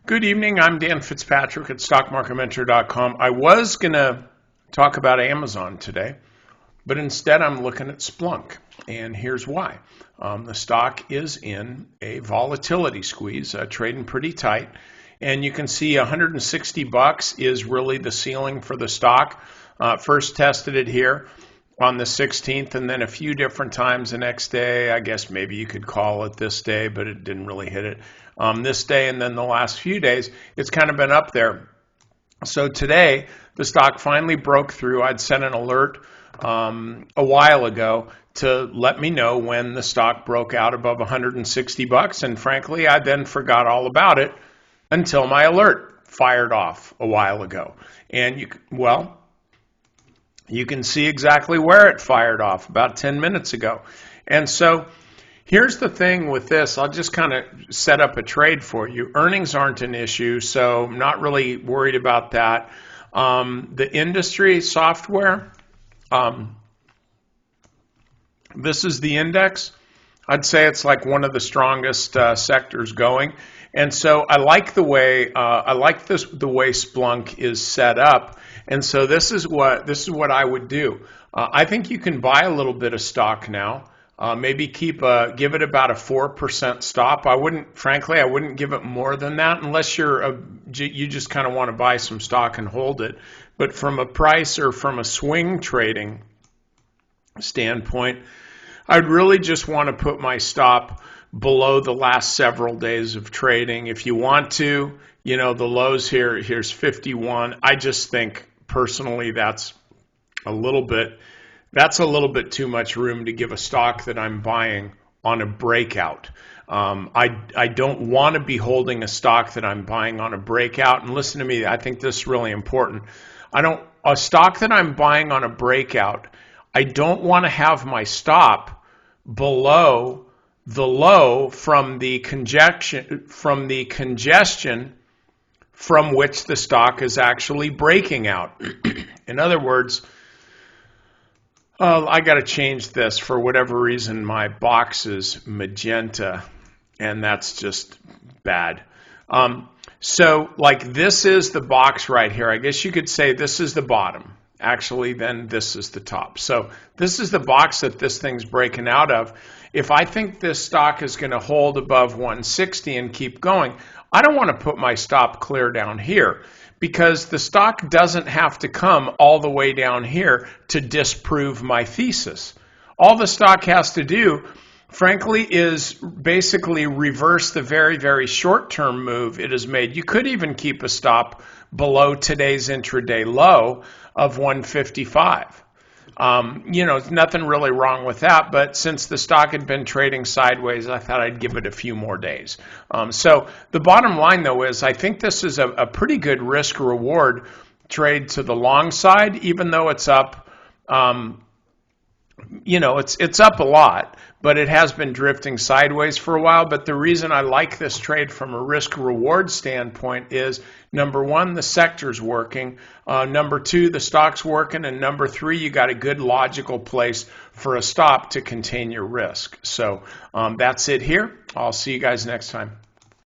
Good evening. I'm Dan Fitzpatrick at StockMarketMentor.com. I was going to talk about Amazon today, but instead I'm looking at Splunk, and here's why. The stock is in a volatility squeeze, trading pretty tight, and you can see 160 bucks is really the ceiling for the stock. First tested it here on the 16th, and then a few different times the next day. I guess maybe you could call it this day, but it didn't really hit it. This day and then the last few days, it's kind of been up there. So today, the stock finally broke through. I'd sent an alert a while ago to let me know when the stock broke out above 160 bucks, and frankly, I then forgot all about it until my alert fired off a while ago. And you can see exactly where it fired off about 10 minutes ago. And so here's the thing with this. I'll just kind of set up a trade for you. Earnings aren't an issue, so I'm not really worried about that. The industry software, this is the index. I'd say it's like one of the strongest sectors going. And so I like the way the way Splunk is set up. And so this is what I would do. I think you can buy a little bit of stock now. Maybe give it about a 4% stop. I wouldn't give it more than that unless you just kind of want to buy some stock and hold it. But from a price or from a swing trading standpoint, I'd really just want to put my stop below the last several days of trading. If you want to, the lows here's 51. I just think personally that's a little bit too much room to give a stock that I'm buying on a breakout. I don't want to be holding a stock that I'm buying on a breakout. And listen to me, I think this is really important. A stock that I'm buying on a breakout, I don't want to have my stop below the low from the congestion from which the stock is actually breaking out. In other words, I got to change this. For whatever reason, my box is magenta, and that's just bad. So like this is the box right here. I guess you could say this is the bottom. Actually, then this is the top. So this is the box that this thing's breaking out of. If I think this stock is going to hold above 160 and keep going, I don't want to put my stop clear down here, because the stock doesn't have to come all the way down here to disprove my thesis. All the stock has to do, frankly, is basically reverse the very, very short-term move it has made. You could even keep a stop below today's intraday low of 155. Nothing really wrong with that, but since the stock had been trading sideways, I thought I'd give it a few more days. So the bottom line, though, is I think this is a pretty good risk-reward trade to the long side, even though it's up. It's up a lot, but it has been drifting sideways for a while. But the reason I like this trade from a risk-reward standpoint is, number one, the sector's working. Number two, the stock's working. And number three, you got a good logical place for a stop to contain your risk. So that's it here. I'll see you guys next time.